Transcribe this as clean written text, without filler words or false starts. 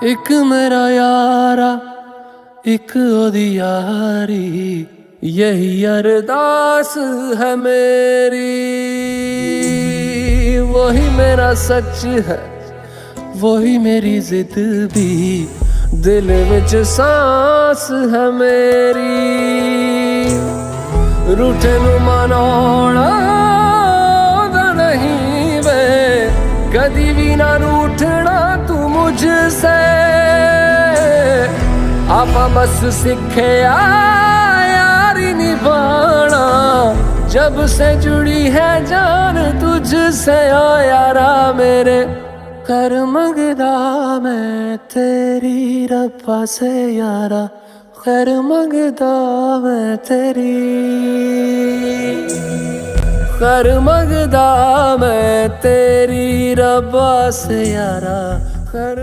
एक मेरा यारा एक ओदी यारी, यही अरदास है मेरी। वही मेरा सच है, वही मेरी जिद भी, दिल विच सांस है मेरी। रूठे नू मनाउणा नहीं वे, कदी भी ना रूठना तू मुझसे। आपा बस सीखे यारी निभाना, जब से जुड़ी है जान तुझसे। ओ यारा मेरे कर मंगदा मैं तेरी रब्बा से यारा, खैर मंगदा मैं तेरी, खैर मंगदा मैं तेरी रब्बा से यारा, खैर